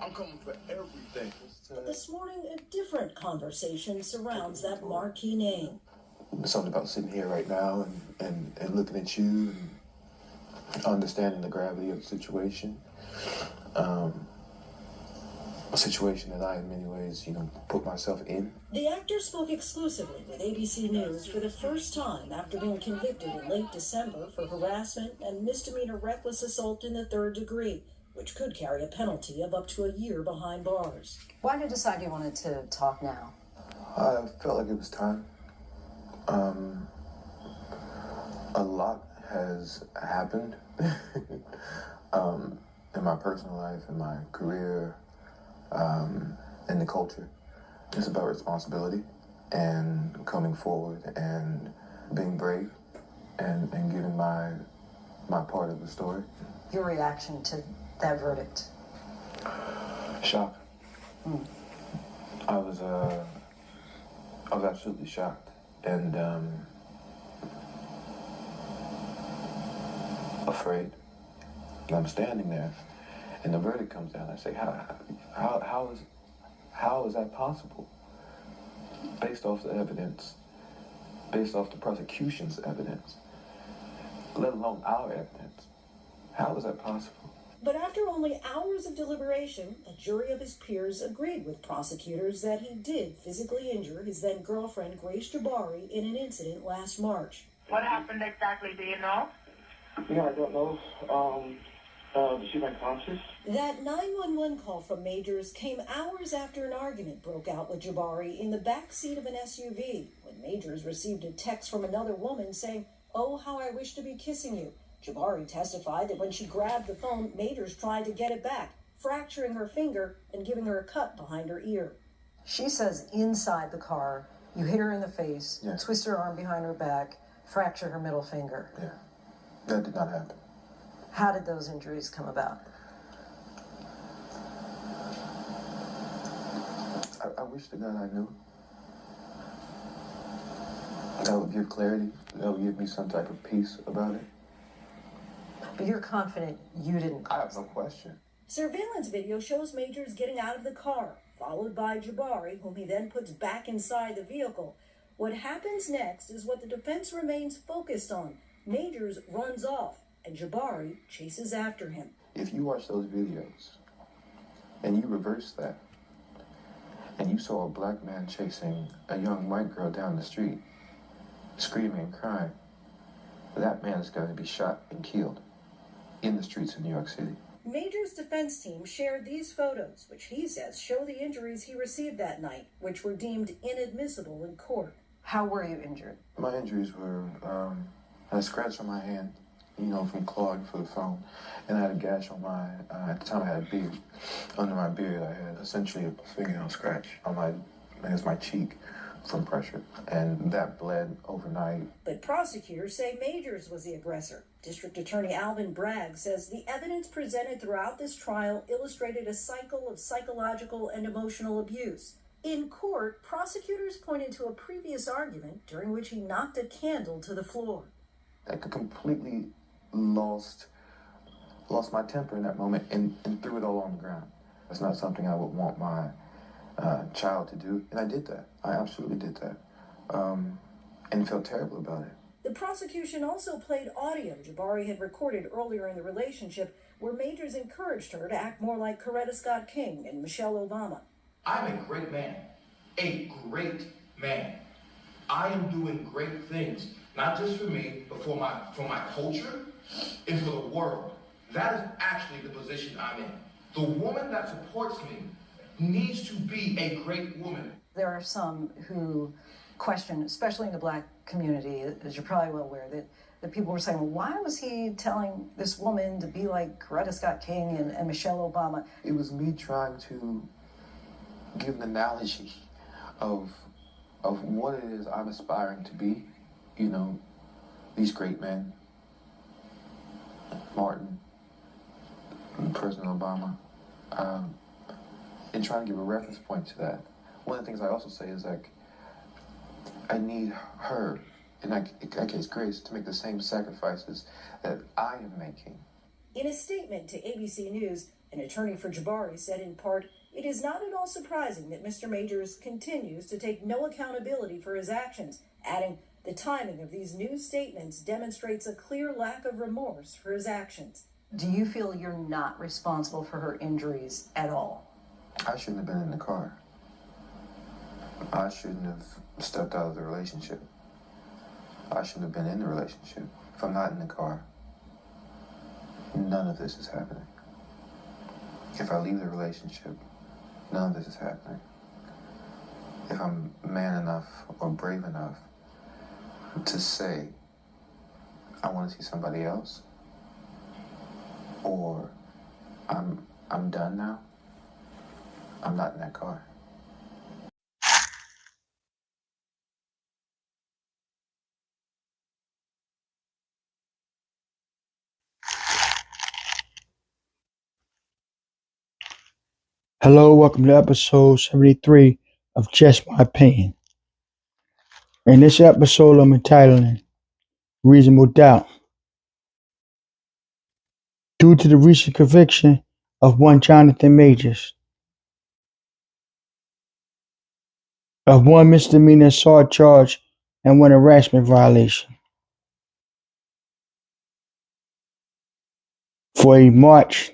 I'm coming for everything. But this morning, a different conversation surrounds that marquee name. Something about sitting here right now and looking at you and understanding the gravity of the situation. A situation that I, in many ways, put myself in. The actor spoke exclusively with ABC News for the first time after being convicted in late December for harassment and misdemeanor reckless assault in the 3rd degree, which could carry a penalty of up to a year behind bars. Why did you decide you wanted to talk now? I felt like it was time. A lot has happened in my personal life, in my career, in the culture. It's about responsibility and coming forward and being brave and giving my part of the story. Your reaction to that verdict? Shock. I was absolutely shocked and afraid. And I'm standing there, and the verdict comes down. I say, how is that possible? Based off the evidence, based off the prosecution's evidence, let alone our evidence. How is that possible? But after only hours of deliberation, a jury of his peers agreed with prosecutors that he did physically injure his then-girlfriend, Grace Jabari, in an incident last March. What happened exactly, do you know? Yeah, I don't know. She went conscious. That 911 call from Majors came hours after an argument broke out with Jabari in the back seat of an SUV, when Majors received a text from another woman saying, "Oh, how I wish to be kissing you." Jabari testified that when she grabbed the phone, Majors tried to get it back, fracturing her finger and giving her a cut behind her ear. She says inside the car, you hit her in the face, Yeah. twist her arm behind her back, fracture her middle finger. Yeah, that did not happen. How did those injuries come about? I wish to God I knew. That would give clarity. That would give me some type of peace about it. But you're confident you didn't. I have no question. Surveillance video shows Majors getting out of the car, followed by Jabari, whom he then puts back inside the vehicle. What happens next is what the defense remains focused on. Majors runs off, and Jabari chases after him. If you watch those videos and you reverse that, and you saw a black man chasing a young white girl down the street, screaming and crying, that man is going to be shot and killed in the streets of New York City. Majors' defense team shared these photos, which he says show the injuries he received that night, which were deemed inadmissible in court. How were you injured? My injuries were, I had a scratch on my hand, from clawing for the phone, and I had a gash on my, at the time I had a beard. Under my beard, I had essentially a fingernail scratch on my cheek from pressure, and that bled overnight. But prosecutors say Majors was the aggressor. District Attorney Alvin Bragg says the evidence presented throughout this trial illustrated a cycle of psychological and emotional abuse. In court, prosecutors pointed to a previous argument during which he knocked a candle to the floor. I completely lost my temper in that moment and threw it all on the ground. That's not something I would want my child to do, and I did that. I absolutely did that, and felt terrible about it. The prosecution also played audio Jabari had recorded earlier in the relationship, where Majors encouraged her to act more like Coretta Scott King and Michelle Obama. I'm a great man, a great man. I am doing great things, not just for me, but for my culture and for the world. That is actually the position I'm in. The woman that supports me needs to be a great woman. There are some who question, especially in the black community, as you're probably well aware, that people were saying, well, why was he telling this woman to be like Coretta Scott King and Michelle Obama? It was me trying to give an analogy of what it is I'm aspiring to be. These great men, Martin, President Obama, and trying to give a reference point to that. One of the things I also say is, I need her, in that case Grace, to make the same sacrifices that I am making. In a statement to ABC News, An attorney for Jabari said in part, "It is not at all surprising that Mr. Majors continues to take no accountability for his actions," adding, "The timing of these new statements demonstrates a clear lack of remorse for his actions." Do you feel you're not responsible for her injuries at all? I shouldn't have been in the car. I shouldn't have stepped out of the relationship. I shouldn't have been in the relationship. If I'm not in the car, none of this is happening. If I leave the relationship, none of this is happening. If I'm man enough or brave enough to say, I want to see somebody else, or I'm done now, I'm not in that car. Hello, welcome to episode 73 of Just My Opinion. In this episode, I'm entitling Reasonable Doubt. Due to the recent conviction of one Johnathan Majors of one misdemeanor assault charge and one harassment violation for a March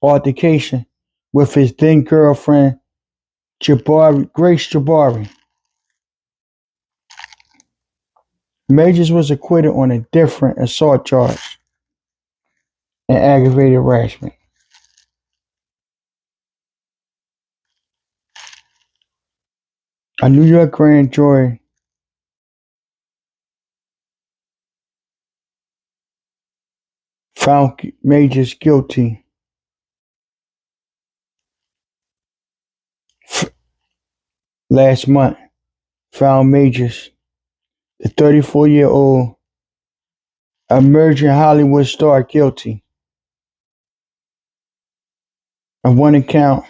altercation with his then girlfriend Grace Jabari. Majors was acquitted on a different assault charge and aggravated harassment. A New York grand jury found Majors guilty last month. Found Majors, the 34-year-old emerging Hollywood star, guilty of one count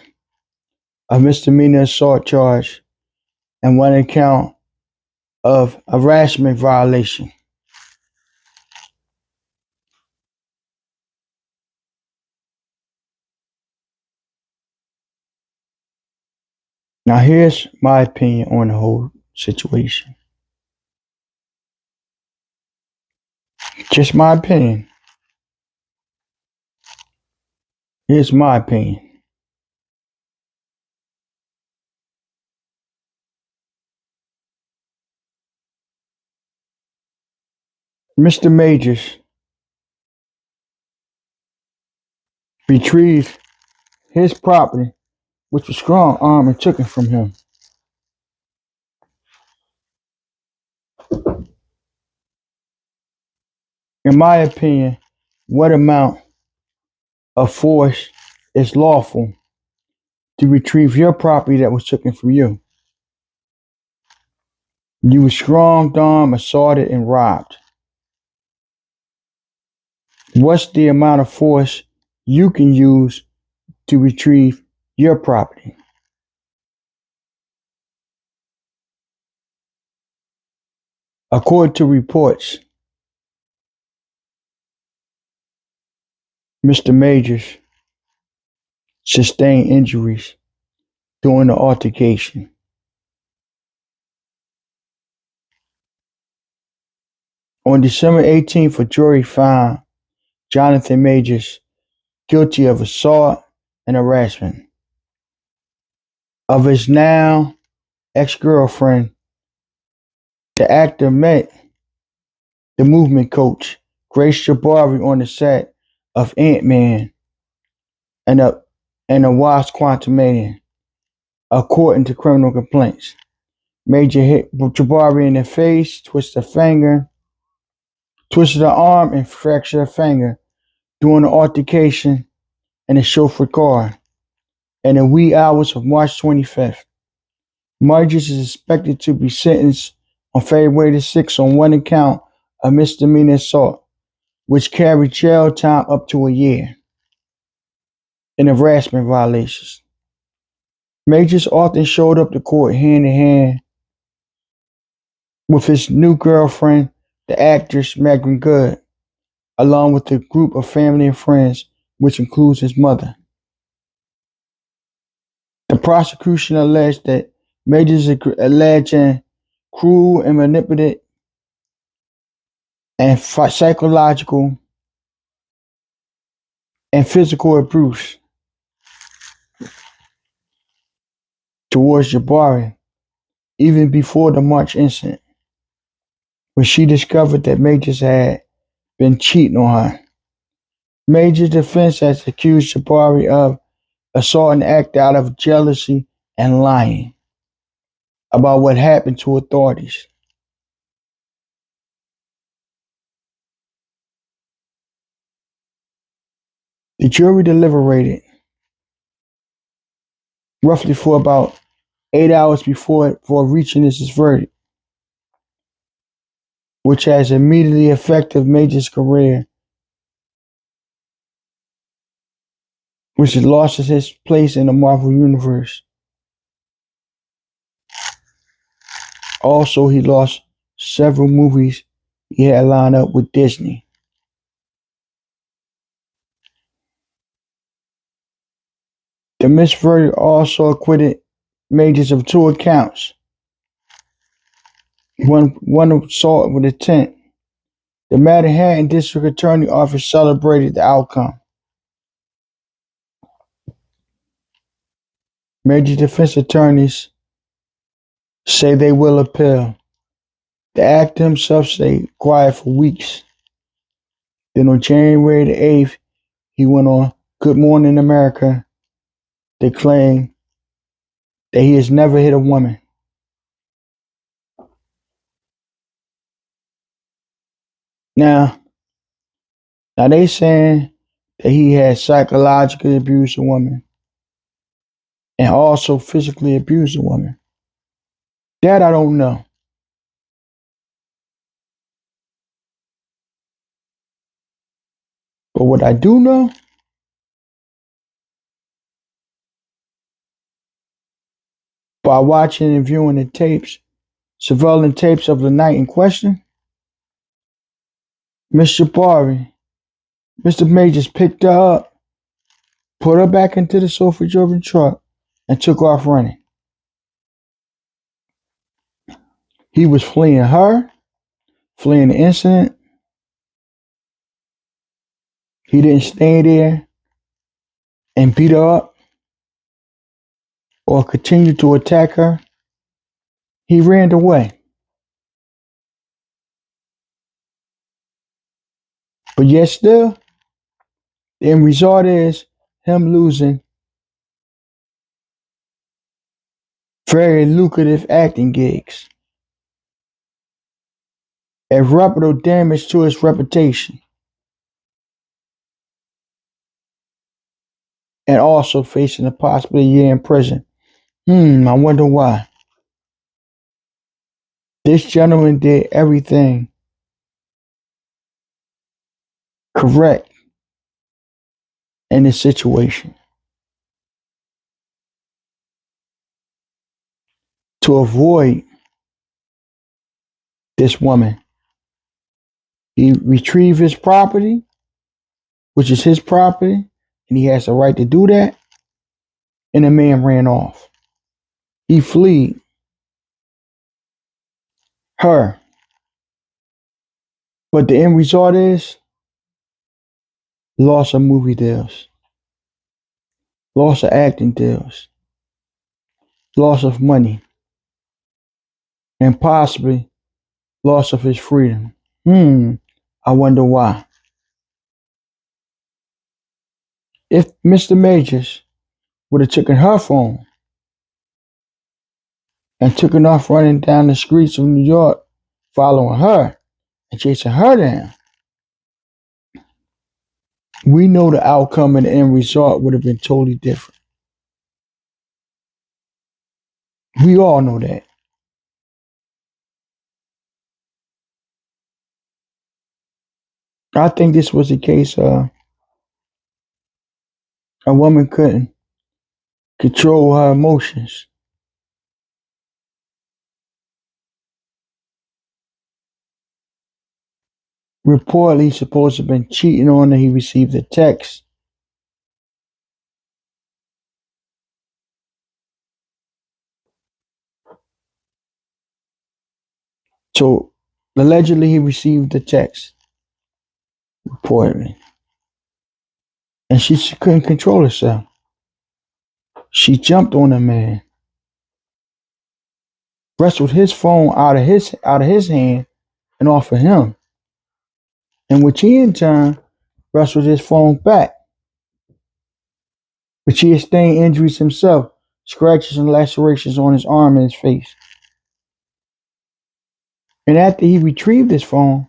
of misdemeanor assault charge and one count of harassment violation. Now here's my opinion on the whole situation. Just my opinion. Here's my opinion. Mr. Majors retrieved his property, which was strong armed and took it from him. In my opinion, what amount of force is lawful to retrieve your property that was taken from you? You were strong armed, assaulted, and robbed. What's the amount of force you can use to retrieve your property? According to reports, Mr. Majors sustained injuries during the altercation. On December 18th, a jury found Johnathan Majors guilty of assault and harassment of his now ex-girlfriend. The actor met the movement coach, Grace Jabari, on the set of Ant-Man and a Wasp: Quantumania, according to criminal complaints. Major hit Jabari in the face, twisted the arm, and fractured a finger during the altercation in a chauffeur car in the wee hours of March 25th. Majors is expected to be sentenced on February the 6th on one count of misdemeanor assault, which carried jail time up to a year, and harassment violations. Majors often showed up to court hand in hand with his new girlfriend, the actress Megan Good, along with a group of family and friends which includes his mother. The prosecution alleged that Majors alleging cruel and manipulative and psychological and physical abuse towards Jabari even before the March incident, when she discovered that Majors had been cheating on her. Major's defense has accused Jabari of assault and act out of jealousy and lying about what happened to authorities. The jury deliberated roughly for about 8 hours before reaching its verdict, which has immediately affected Major's career, which has lost his place in the Marvel Universe. Also, he lost several movies he had lined up with Disney. The mixed verdict also acquitted Majors of 2 counts. One assault with intent. The Manhattan District Attorney Office celebrated the outcome. Major defense attorneys say they will appeal. The actor himself stayed quiet for weeks. Then on January the 8th, he went on Good Morning America, declaring that he has never hit a woman. Now they saying that he has psychologically abused a woman and also physically abused a woman. That I don't know. But what I do know, by watching and viewing the tapes, surveillance tapes of the night in question, Miss Jabari, Mr. Majors picked her up, put her back into the sofa-driven truck, and took off running. He was fleeing her, fleeing the incident. He didn't stay there and beat her up or continue to attack her. He ran away. But yet still, the end result is him losing very lucrative acting gigs, irreparable damage to his reputation, and also facing a possible year in prison. I wonder why. This gentleman did everything correct in this situation to avoid this woman. He retrieved his property, which is his property, and he has the right to do that, and the man ran off. He fled her. But the end result is loss of movie deals, loss of acting deals, loss of money, and possibly loss of his freedom. I wonder why. If Mr. Majors would have taken her phone and taken off running down the streets of New York, following her and chasing her down, we know the outcome and the end result would have been totally different. We all know that. I think this was a case of a woman couldn't control her emotions. Reportedly supposed to have been cheating on her. He received a text So allegedly he received the text, reportedly. And she couldn't control herself. She jumped on the man, wrestled his phone out of his hand and off of him, in which he in turn wrestled his phone back. But he sustained injuries himself, scratches and lacerations on his arm and his face. And after he retrieved his phone,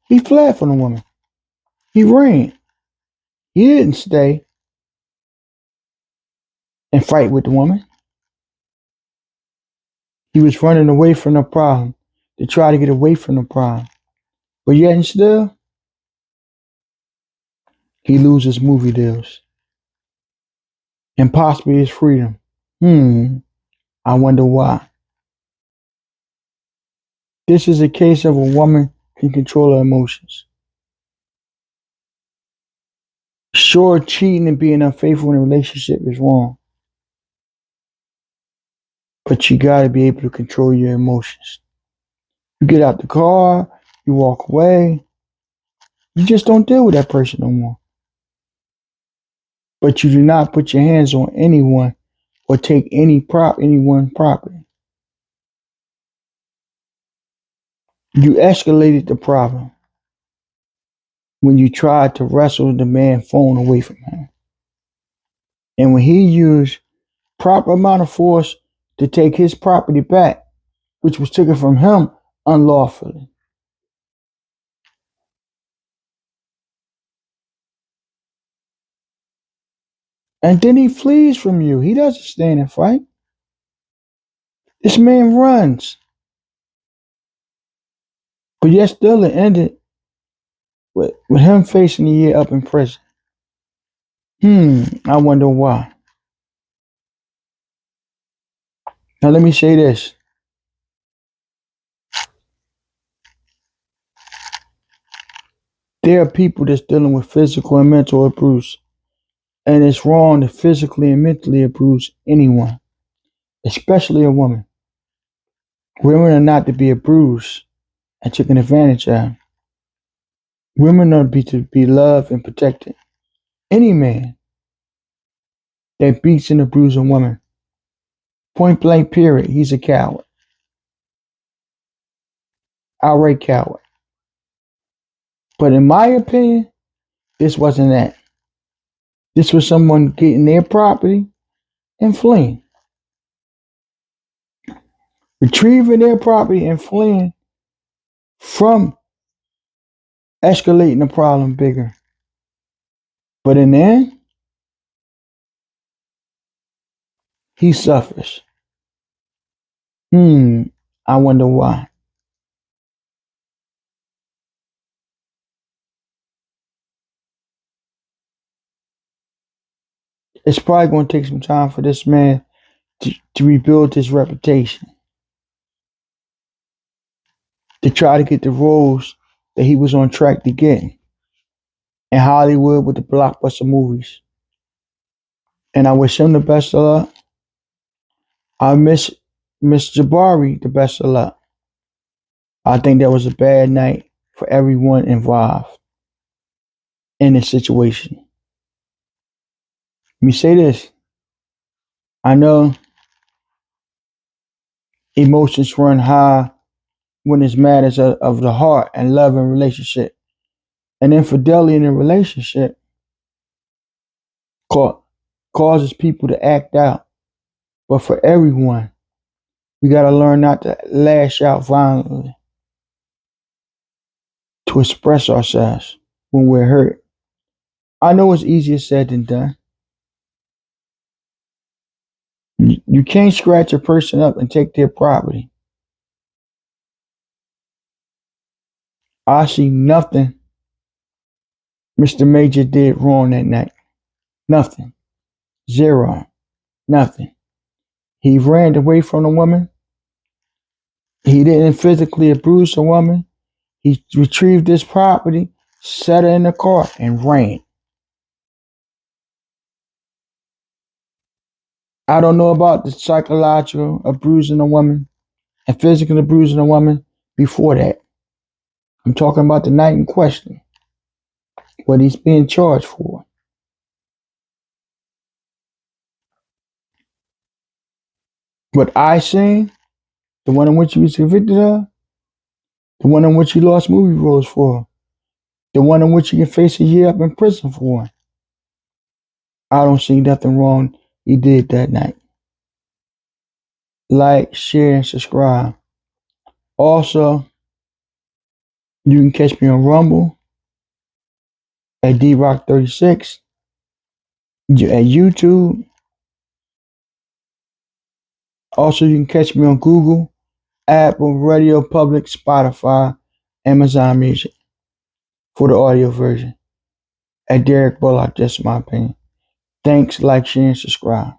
he fled from the woman. He ran. He didn't stay and fight with the woman. He was running away from the problem to try to get away from the problem. But yet and still, he loses movie deals and possibly his freedom. I wonder why. This is a case of a woman can control her emotions. Sure, cheating and being unfaithful in a relationship is wrong. But you gotta be able to control your emotions. You get out the car, you walk away, you just don't deal with that person no more. But you do not put your hands on anyone or take anyone's property. You escalated the problem when you tried to wrestle the man's phone away from him. And when he used proper amount of force to take his property back, which was taken from him unlawfully. And then he flees from you. He doesn't stand and fight. This man runs. But yet still it ended with him facing a year up in prison. I wonder why. Now let me say this. There are people that's dealing with physical and mental abuse. And it's wrong to physically and mentally abuse anyone, especially a woman. Women are not to be abused and taken advantage of. Women are to be loved and protected. Any man that beats and abuses a woman, point blank period, he's a coward. Outright coward. But in my opinion, this wasn't that. This was someone getting their property and fleeing. Retrieving their property and fleeing from escalating the problem bigger. But in the end, he suffers. I wonder why. It's probably going to take some time for this man to rebuild his reputation, to try to get the roles that he was on track to get in Hollywood with the blockbuster movies. And I wish him the best of luck. I miss Jabari the best of luck. I think that was a bad night for everyone involved in this situation. Let me say this. I know emotions run high when it's matters of the heart and love and relationship. And infidelity in a relationship causes people to act out. But for everyone, we got to learn not to lash out violently, to express ourselves when we're hurt. I know it's easier said than done. You can't scratch a person up and take their property. I see nothing Mr. Major did wrong that night. Nothing. Zero. Nothing. He ran away from the woman. He didn't physically abuse the woman. He retrieved his property, set her in the car, and ran. I don't know about the psychological abusing a woman and physical abusing a woman, before that. I'm talking about the night in question, what he's being charged for. What I seen, the one in which he was convicted of, the one in which he lost movie roles for, the one in which he can face a year up in prison for. I don't see nothing wrong he did that night. Like, share, and subscribe. Also, you can catch me on Rumble at DRock36, at YouTube. Also, you can catch me on Google, Apple, Radio Public, Spotify, Amazon Music for the audio version. At Derek Bullock, just my opinion. Thanks, like, share, and subscribe.